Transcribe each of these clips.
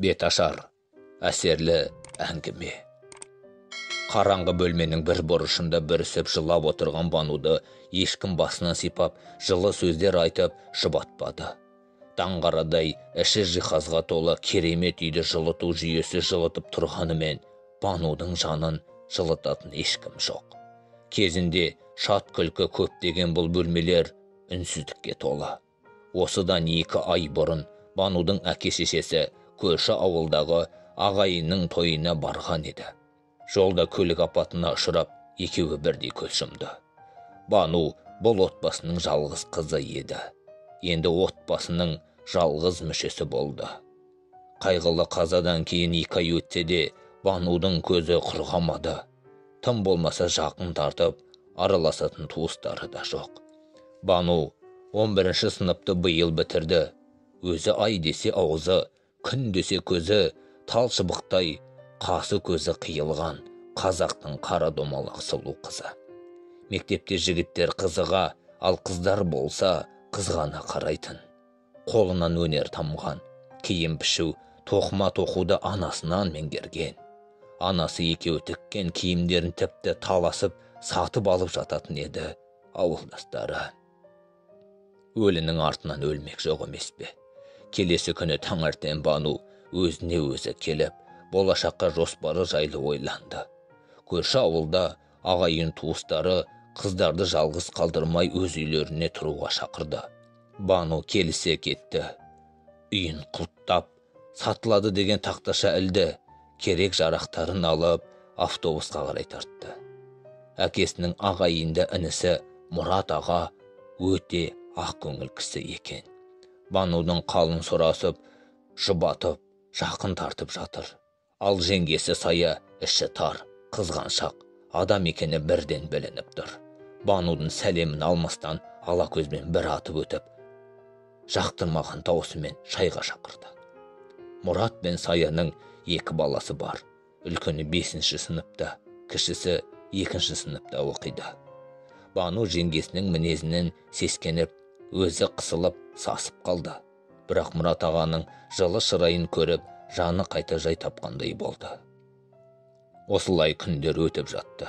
Беташар, әсерлі әңгіме. Қараңғы бөлменің бір бұрышында бүрісіп жылап отырған Бануды ешкім басынан сипап, жылы сөздер айтып жұбатпады. Таңғарадай іші жиһазға толы керемет үйді жылыту жүйесі жылытып тұрғанымен, Банудың жанын жылытатын ешкім жоқ. Кезінде шат күлкі көптеген бұл бөлмелер үнсіздікке толы. Осыдан 2 ай бұрын Банудың әке-шешесі көрші ауылдағы ағайынның тойына барған еді. Жолда көлік апатына ұшырап, екеуі бірдей көз жұмды. Бану бұл отбасының жалғыз қызы еді. Енді отбасының жалғыз мүшесі болды. Қайғылы қазадан кейін 2 ай өтсе де, Банудың көзі құрғамады. Тым болмаса жақын тартып, араласатын туыстары да жоқ. Бану 11 сыныпты биыл бітірді. Өзі ай десе аузы, күн десе көзі, тал шыбықтай, қасы көзі қиылған қазақтың қара домалақ сұлу қызы. Мектепте жігіттер қызыға, ал қыздар болса қызғана қарайтын. Қолынан өнер тамған, киім пішу, тоқыма тоқуды анасынан меңгерген. Анасы екеуі тіккен киімдерін тіпті таласып, сатып алып жататын еді ауылдастары. Өлінің артынан өлмек жоқ емес пе? Келесі күні таңертең Бану өзіне өзі келіп, болашаққа жоспары жайлы ойланды. Көрші ауылда ағайын туыстары қыздарды жалғыз қалдырмай өз үйлеріне тұруға шақырды. Бану келісе кетті. Үйін құлттап, сатылады деген тақташа ілді, керек жарақтарын алып, автобусқа қарай тартты. Әкесінің ағайынды інісі Мұрат аға өте ақ көңіл кісі екен. Банудың қалын сұрасып, жұбатып, жақын тартып жатыр. Ал жеңгесі Сая іші тар, қызғаншақ, адам екені бірден білініп тұр. Банудың сәлемін алмастан ала көзбен бір атып өтіп, жақтырмаған даусымен шайға шақырды. Мұрат пен Саяның 2 баласы бар. Үлкені 5 сыныпта, кішісі 2 сыныпта оқиды. Бану жеңгесінің мінезінен сескеніп, өзі қысылып, сасып қалды. Бірақ Мұрат ағаның жылы шырайын көріп, жаны қайта жай тапқандай болды. Осылай күндер өтіп жатты.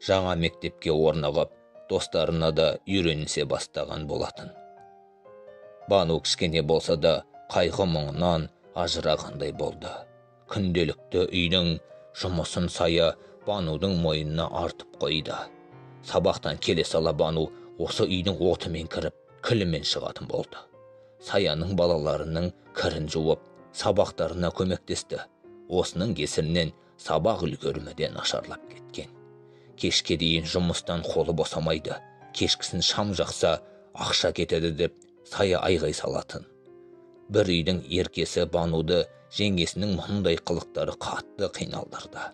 Жаңа мектепке орнығып, достарына да үйренісе бастаған болатын. Бану кішкене болса да қайғы мұңынан ажырағандай болды. Күнделікті үйдің жұмысын Сая Банудың мойнына артып қойды. Сабақтан келе сала Бану осы үйдің отымен кіріп, күлімен шығатын болды. Саяның балаларының кірін жуып, сабақтарына көмектесті. Осының кесірінен сабақ үлгерімі де нашарлап кеткен. Кешке дейін жұмыстан қолы босамайды. Кешкісін шам жақса, ақша кетеді деп Сая айғай салатын. Бір үйдің еркесі Бануды жеңгесінің мұндай қылықтары қатты қиналдырды.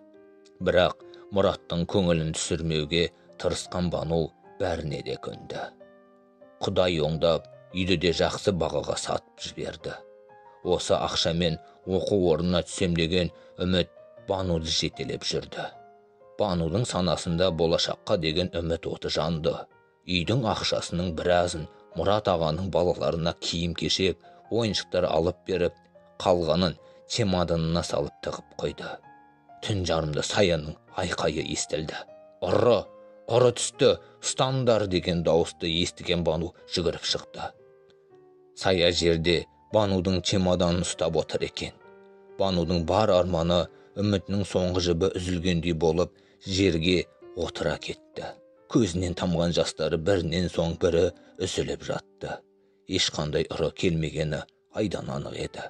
Бірақ Мұраттың көңілін түсірмеуге тырысқан Бану бәріне де көнді. Құдай оңдап, үйді де жақсы бағаға сатып жіберді. Осы ақшамен оқу орнына түсем деген үміт Бануды жетелеп жүрді. Банудың санасында болашаққа деген үміт оты жанды. Үйдің ақшасының біразын Мұрат ағаның балаларына киім-кешек, ойыншықтар алып беріп, қалғанын чемоданына салып тығып қойды. Түн жарымда Саяның айқайы естілді. Ұры түсті, ұстаңдар деген дауысты естіген Бану жүгіріп шықты. Сая жерде Банудың чемоданын ұстап отыр екен. Банудың бар арманы, үмітінің соңғы жібі үзілгендей болып, жерге отыра кетті. Көзінен тамған жастары бірінен соң бірі үзіліп жатты. Ешқандай ұры келмегені айдан анық еді.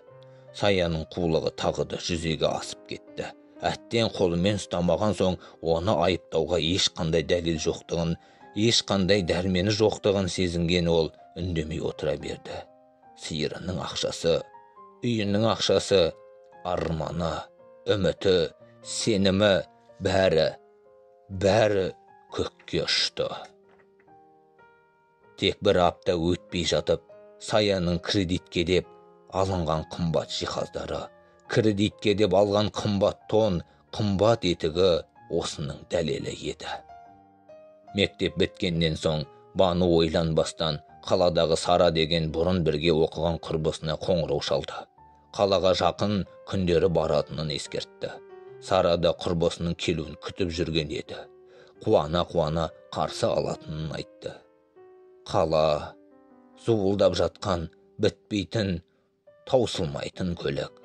Саяның қулығы тағы да жүзеге асып кетті. Әттен қолымен ұстамаған соң оны айыптауға ешқандай дәлел жоқтығын, ешқандай дәрмені жоқтығын сезінген ол үндемей отыра берді. Сиырының ақшасы, үйінің ақшасы, арманы, үміті, сенімі, бәрі көкке ұшты. Тек бір апта өтпей жатып, Саяның кредитке деп алынған қымбат жиһаздары, кредитке деп алған қымбат тон, қымбат етігі осының дәлелі еді. Мектеп біткеннен соң Бану ойланбастан қаладағы Сара деген бұрын бірге оқыған құрбысына қоңырау шалды. Қалаға жақын күндері баратынын ескертті. Сара да құрбысының келуін күтіп жүрген еді. Қуана-қуана қарсы алатынын айтты. Қала, зуылдап жатқан, бітпейтін, таусылмайтын көлік.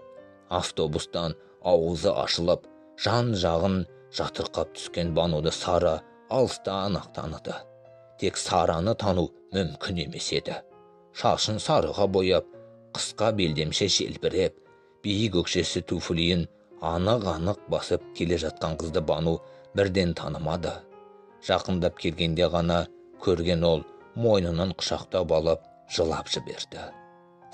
Автобустан ауызы ашылып, жан-жағын жатырқап түскен Бануды Сара алыстан-ақ таныды. Тек Сараны тану мүмкін емес еді. Шашын сарыға бояп, қысқа белдемше желбіреп, биік өкшесі туфлиін анық-анық басып келе жатқан қызды Бану бірден танымады. Жақындап келгенде ғана көрген ол мойнынан құшақтап алып жылап жіберді.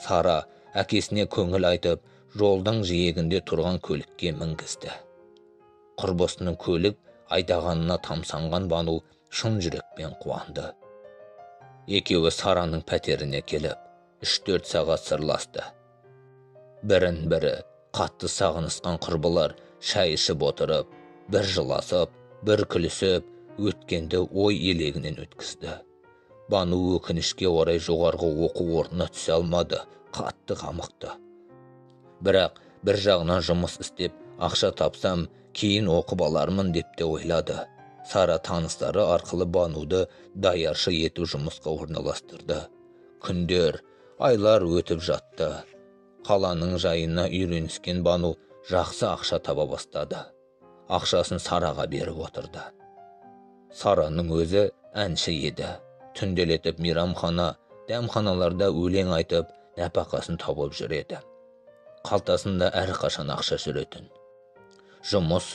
Сара әкесіне көңіл айтып, жолдың жиегінде тұрған көлікке мінгізді. Құрбысының көлік айдағанына тамсанған Бану шын жүрекпен қуанды. Екеуі Сараның пәтеріне келіп, 3-4 сағат сырласты. Бірін-бірі қатты сағынысқан құрбылар шай ішіп отырып, бір жыласып, бір күлісіп, өткенді ой елегінен өткізді. Бану өкінішке орай жоғарғы оқу орнына түсе алмады, қатты қамықты. Бірақ бір жағынан жұмыс істеп, ақша тапсам, кейін оқып алармын деп те ойлады. Сара таныстары арқылы Бануды даяршы ету жұмысқа орналастырды. Күндер, айлар өтіп жатты. Қаланың жайына үйреніскен Бану жақсы ақша таба бастады. Ақшасын Сараға беріп отырды. Сараның өзі әнші еді. Түнделетіп мейрамхана, дәмханаларда өлең айтып, нәпақасын тауып жүреді. Қалтасында әрқашан ақша жүретін. Жұмыс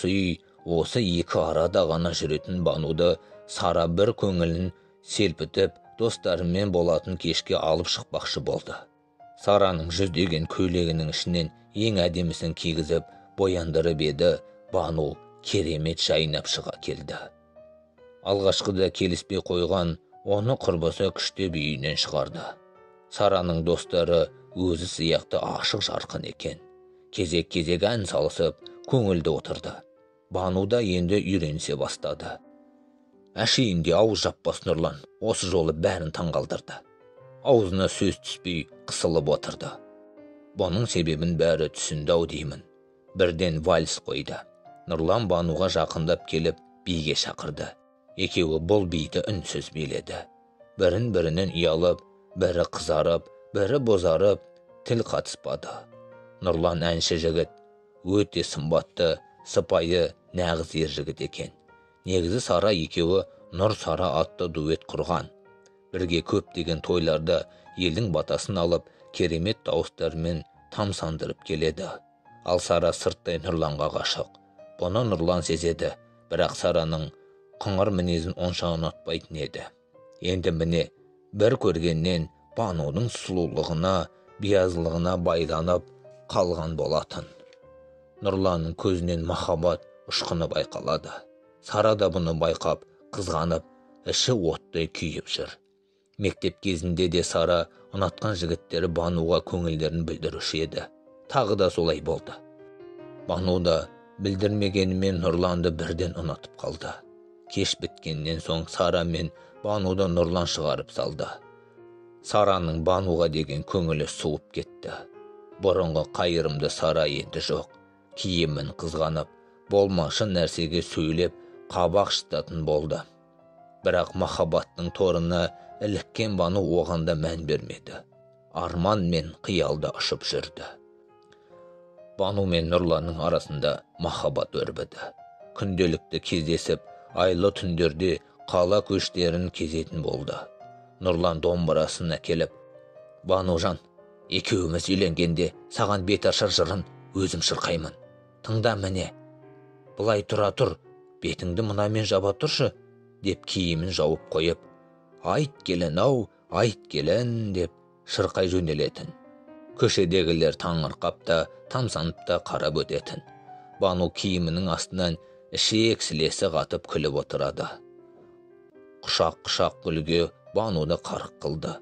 үй, осы екі арада ғана жүретін Бануды Сара бір көңілін селпітіп, достарымен болатын кешке алып шықпақшы болды. Сараның жүздеген көйлегінің ішінен ең әдемісін кигізіп, бояндырып еді, Бану керемет жайнап шыға келді. Алғашқыда келіспей қойған, оны құрбысы күштеп үйінен шығарды. Сараның достары өзі сияқты ашық жарқын екен. Кезек-кезек ән салысып, көңілді отырды. Бану да енді үйренісе бастады. Әшейінде ауыз жаппас Нұрлан осы жолы бәрін таңғалдырды. Аузына сөз түспей қысылып отырды. Бұның себебін бәрі түсінді-ау деймін. Бірден вальс қойды. Нұрлан Бануға жақындап келіп, биге шақырды. Екеуі бұл биді үнсіз биледі. Бірін-бірінен ұялып, бірі қызарып, бірі бозарып, тіл қатыспады. Нұрлан әнші жігіт, өте сымбатты, сыпайы, нағыз ер жігіт екен. Негізі Сара екеуі Нұр Сара атты дуэт құрған. Бірге көптеген тойларда елдің батасын алып, керемет дауыстарымен тамсандырып келеді. Ал Сара сырттай Нұрланға ғашық. Бұны Нұрлан сезеді, бірақ Сараның қыңыр мінезін онша ұнатпайтын еді. Енді міне, бір көргеннен Банудың сұлулығына, биязылығына байланып қалған болатын. Нұрланның көзінен махаббат ұшқыны байқалады. Сара да бұны байқап, қызғанып, іші оттай күйіп жүр. Мектеп кезінде де Сара ұнатқан жігіттері Бануға көңілдерін білдіруші еді. Тағы да солай болды. Бану да білдірмегенімен Нұрланды бірден ұнатып қалды. Кеш біткеннен соң Сара мен Бануды Нұрлан шығарып салды. Сараның Бануға деген көңілі суып кетті. Бұрынғы қайырымды Сара енді жоқ. Киімін қызғанып, болмашы нәрсеге сөйлеп, қабақ шытатын болды. Бірақ махаббаттың торына іліккен Бану оғанда мән бермеді. Арман мен қиялда ұшып жүрді. Бану мен Нұрланның арасында махаббат өрбіді. Күнделікті кездесіп, айлы түндерде қала көштерін кезетін болды. Нұрлан домбырасын әкеліп, «Банужан, екеуіміз үйленгенде саған бет ашар жырын өзім шырқаймын. Тыңда міне. Бұлай тұра тұр, бетіңді мұнамен жаба тұршы», деп киімін жауып қойып, «Айт келін-ау, айт келін» деп шырқай жөнелетін. Көшедегілер таңырқап та, тамсанып та қарап өтетін. Бану киімінің астынан ішек сілесі қатып күліп отырады. Құшақ-құшақ гүлге Бануды қарық қылды.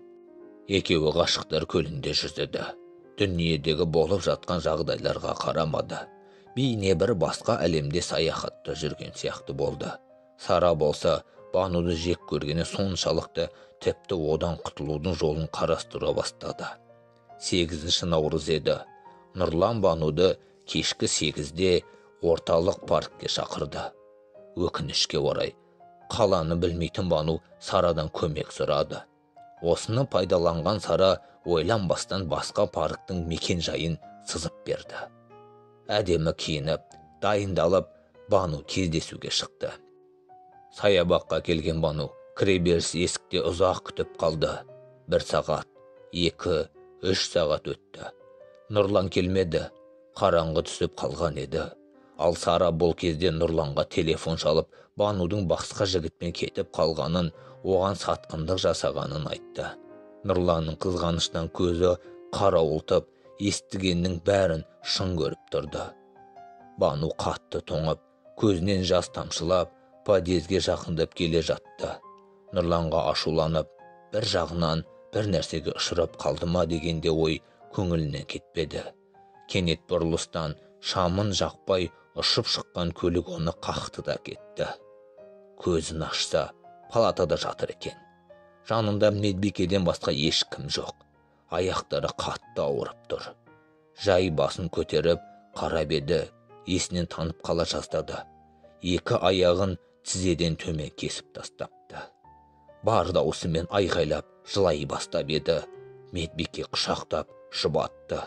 Екеуі ғашықтар көлінде жүзеді. Дүниедегі болып жатқан жағдайларға қарамады. Бейне бір басқа әлемде саяхатта жүрген сияқты болды. Сара болса, Бануды жек көргені соншалықты, тіпті одан құтылудың жолын қарастыра бастады. 8 наурыз еді. Нұрлан Бануды кешкі 8-де орталық паркке шақырды. Өкінішке орай, қаланы білмейтін Бану Сарадан көмек сұрады. Осыны пайдаланған Сара ойланбастан басқа парктың мекен-жайын сызып берді. Әдемі киініп, дайындалып, Бану кездесуге шықты. Саябаққа келген Бану кіреберіс есікте ұзақ күтіп қалды. 1 сағат, 2, 3 сағат өтті. Нұрлан келмеді, қараңғы түсіп қалған еді. Ал Сара бұл кезде Нұрланға телефон шалып, Банудың басқа жігітпен кетіп қалғанын, оған сатқындық жасағанын айтты. Нұрланның қызғаныштан көзі қарауылтып, естігеннің бәрін шын көріп тұрды. Бану қатты тоңып, көзінен жас тамшылап, подъезге жақындап келе жатты. Нұрланға ашуланып, бір жағынан бір нәрсеге ұшырап қалды ма дегенде ой көңілінен кетпеді. Кенет бұрылыстан шамын жақпай ұшып шыққан көлік оны қақты да кетті. Көзін ашса, палатада жатыр екен. Жанында медбикеден басқа ешкім жоқ. Аяқтары қатты ауырып тұр. Жай басын көтеріп, қарап еді, есінен танып қала жаздады. 2 аяғын тізеден төмен кесіп тастапты. Бар даусымен айғайлап, жылай бастап еді. Медбике құшақтап, жұбатты.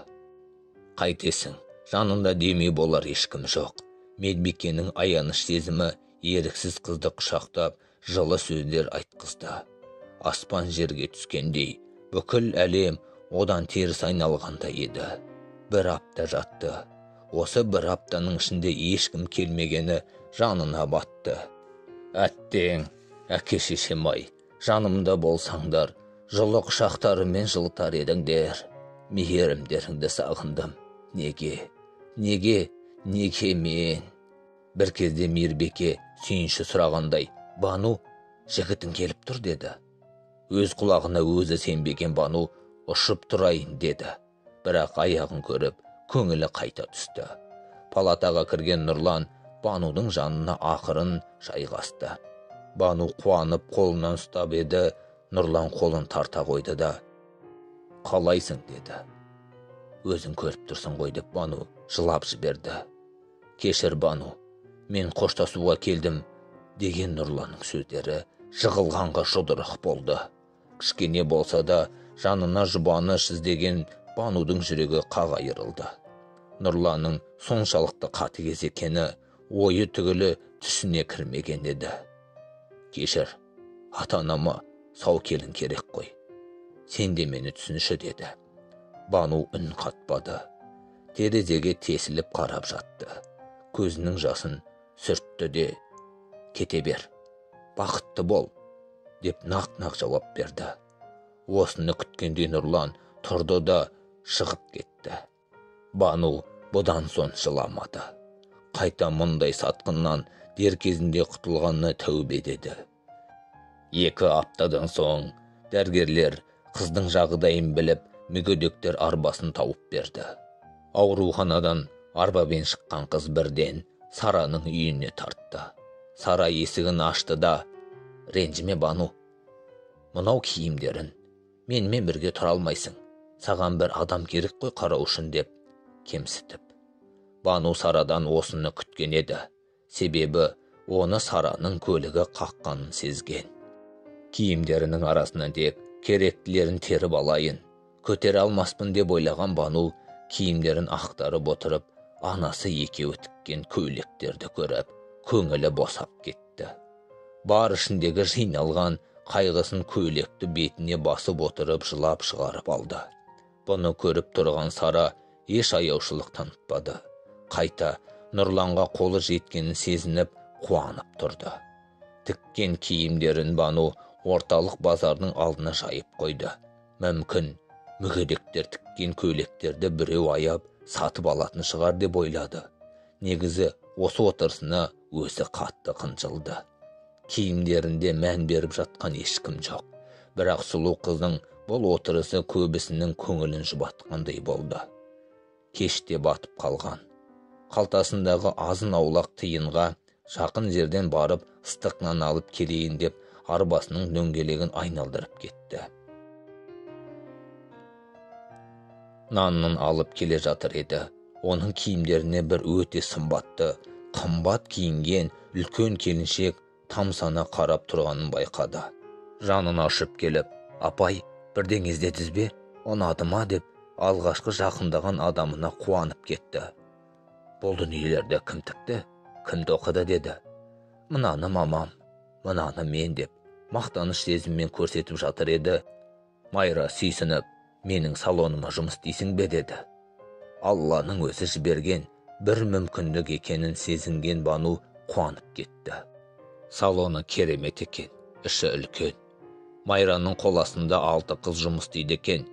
Қайтесің, жанында демей болар ешкім жоқ. Медбикенің аяныш сезімі еріксіз қызды құшақтап, жылы сөздер айтқызды. Аспан жерге түскендей, бүкіл әлем одан теріс айналғанда еді. 1 апта жатты. Осы 1 аптаның ішінде ешкім келмегені жанына батты. Әттең, әке-шешем-ай, жанымда болсаңдар, жылы құшақтарымен жылытар едіңдер. Мейірімдеріңді сағындым. Неге мен? Bir кезде Мейірбике сүйінші сұрағандай, Бану, жігітің келіп тұр деді. Өз құлағына өзі сенбеген Бану ұшып тұрайын деді. Бірақ аяғын көріп, көңілі қайта түсті. Палатаға кірген Нұрлан Банудың жанына ақырын жайғасты. Бану қуанып қолынан ұстап еді, Нұрлан қолын тарта қойды да, қалайсың деді. Өзің көріп тұрсың ғой деп Бану жылап жіберді. Кешір Бану, мен қоштасуға келдім деген Нұрланның сөздері жығылғанға жұдырық болды. Кішкене болса да жанына жұбаныш іздеген Банудың жүрегі қағайырылды. Нұрланның соншалықты қатыгез екені ойы түгілі түсіне кірмеген еді. Кешір, ата-анама сау келін керек қой. Сен де мені түсінші деді. Бану үн қатпады. Терезеге тесіліп қарап жатты. Көзінің жасын сүртті де, кете бер, бақытты бол, деп нақ-нақ жауап берді. Осыны күткенде Нұрлан тұрды да шығып кетті. Бану бұдан соң жыламады. Қайта мұндай сатқыннан дер кезінде құтылғанына тәубе деді. 2 аптадан соң дәрігерлер қыздың жағдайын біліп, мүгедектер арбасын тауып берді. Ауруханадан арбамен шыққан қыз бірден Сараның үйіне тартты. Сара есігін ашты да, ренжіме Бану, мынау киімдерін менімен бірге тұра алмайсың. Саған бір адам керек қой қарау үшін деп кемсітіп. Бану Сарадан осыны күткен еді. Себебі оны Сараның көлігі қаққанын сезген. Киімдерінің арасынан тек керектілерін теріп алайын, көтере алмаспын деп ойлаған Бану киімдерін ақтарып отырып, анасы екеуі тіккен көйлектерді көріп, көңілі босап кетті. Бар ішіндегі жиналған қайғысын көйлекті бетіне басып отырып жылап шығарып алды. Бұны көріп тұрған Сара еш аяушылық танытпады. Қайта Нұрланға қолы жеткенін сезініп, қуанып тұрды. Тіккен киімдерін Бану орталық базардың алдына жайып қойды. Мүмкін мүгедектер тіккен көйлектерді біреу аяп сатып алатын шығар деп ойлады. Негізі осы отырысына өзі қатты қынжылды. Киімдерінде мән беріп жатқан ешкім жоқ. Бірақ сұлу қыздың бұл отырысы көбісінің көңілін жұбатқандай болды. Кеште батып қалған. Қалтасындағы азын аулақ тиынға жақын жерден барып ыстық нан алып келейін деп арбасының дөңгелегін айналдырып кетті. нанын алып келе жатыр еді. Оның киімдеріне бір өте сымбатты, қымбат киінген үлкен келіншек тамсана қарап тұрғанын байқады. Жанын ашып келіп, апай, бірдеңе іздедіңіз бе? Ұнады ма деп алғашқы жақындаған адамына қуанып кетті. Бұл дүниелерді кім тікті? Кім тоқыды деді. Мынаны мамам, мынаны мен деп мақтаныш сезіммен көрсетіп жатыр еді. Майра сүйсініп, менің салоныма жұмыс істейсің бе деді. Алланың өзі жіберген бір мүмкіндік екенін сезінген Бану қуанып кетті. Салоны керемет екен, іші үлкен. Майраның қол астында 6 қыз жұмыс істейді екен.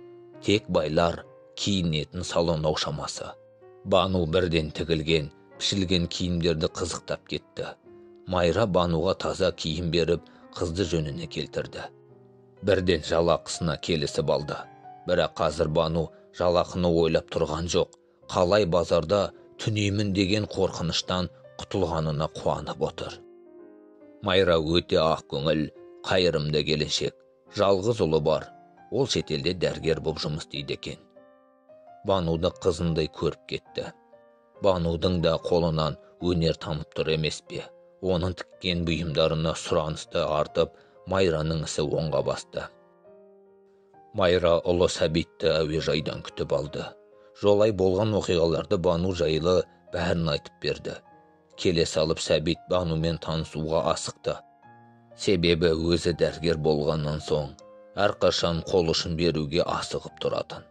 Тек байлар киінетін салон шамасы. Бану бірден тігілген, пішілген киімдерді қызықтап кетті. Майра Бануға таза киім беріп, қызды жөніне келтірді. Бірден жалақысына келісіп алды. Бірақ қазір Бану жалақыны ойлап тұрған жоқ. Қалай базарда түнеймін деген қорқыныштан құтылғанына қуанып отыр. Майра өте ақ көңіл, қайырымды келіншек. Жалғыз ұлы бар. Ол шетелде дәрігер болып жұмыс істейді екен. Бануды қызындай көріп кетті. Банудың да қолынан өнер тамып тұр емес пе? Оның тіккен бұйымдарына сұранысты артып, Майраның ісі оңға басты. Майра ұлы Сәбитті әуежайдан күтіп алды. Жолай болған оқиғаларды Бану жайлы бәрін айтып берді. Келе салып Сәбит Банумен танысуға асықты. Себебі өзі дәрігер болғаннан соң, әрқашан қол ұшын беруге асығып тұратын.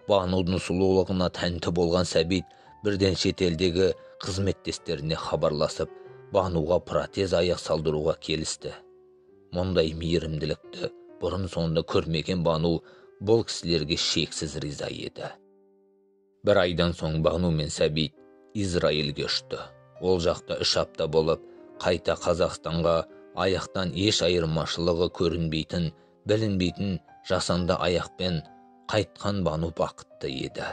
Банудың сұлулығына тәнті болған Сәбит бірден шетелдегі қызметтестеріне хабарласып, Бануға протез аяқ салдыруға келісті. Мұндай мейірімділікті бұрын соңды көрмеген Бану бұл кісілерге шексіз риза еді. Бір айдан соң Бану мен Сәбит Израильге ұшты. Ол жақта 3 апта болып, қайта Қазақстанға аяқтан еш айырмашылығы көрінбейтін, білінбейтін жасанды аяқпен қайтқан Бану бақытты еді.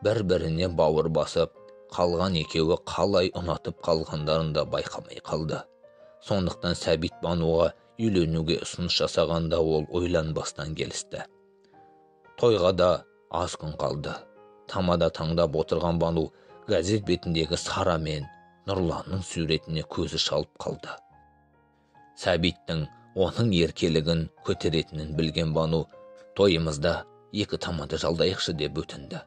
Бір-біріне бауыр басып, қалған екеуі қалай ұнатып қалғандарын да байқамай қалды. Сондықтан Сәбит Бануға үйленуге ұсыныс жасағанда ол ойланбастан келісті. Тойға да аз күн қалды. Тамада таңдап отырған Бану газет бетіндегі Сара мен Нұрланның суретіне көзі шалып қалды. Сәбиттің оның еркелігін көтеретінін білген Бану тойымызда 2 тамада жалдайықшы деп өтінді.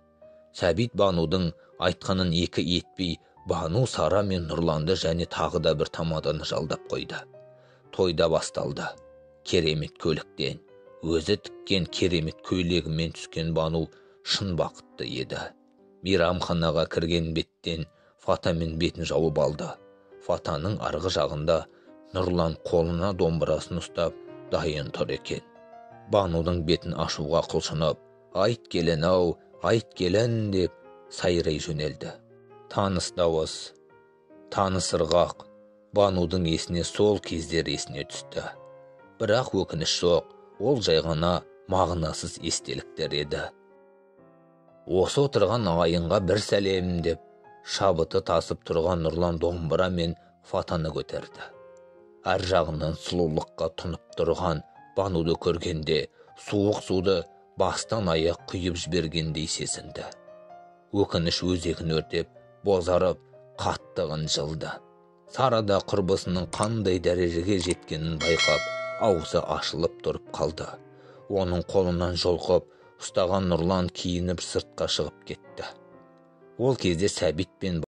Сәбит Банудың айтқанын 2 етпей, Бану Сара мен Нұрланды және тағы да бір тамаданы жалдап қойды. Тойда басталды. Керемет көліктен, өзі тіккен керемет көйлегімен түскен Бану шын бақытты еді. Мейрамханаға кірген беттен Фатамен бетін жауып алды. Фатаның арғы жағында Нұрлан қолына домбырасын ұстап дайын тұр екен. Банудың бетін ашуға құлшынып, айт келін-ау, айт келін деп сайрай жөнелді. Таныс дауыс, таныс ырғақ Банудың есіне сол кездер есіне түсті. Бірақ өкініш жоқ, ол жай ғана мағынасыз естеліктер еді. Осы отырған ағайынға бір сәлем деп шабыты тасып тұрған Нұрлан домбыра мен Фатаны көтерді. Әр жағынан сұлулыққа тұнып тұрған Бануды көргенде суық суды бастан аяқ құйып жібергендей сезінді. Өкініш өзегін өртеп, бозарып, қаттығын жылды. Сарада құрбысының қандай дәрежеге жеткенін байқап, аузы ашылып тұрып қалды. Оның қолынан жұлқып, ұстаған Нұрлан киініп сыртқа шығып кетті. Ол кезде Сәбит пен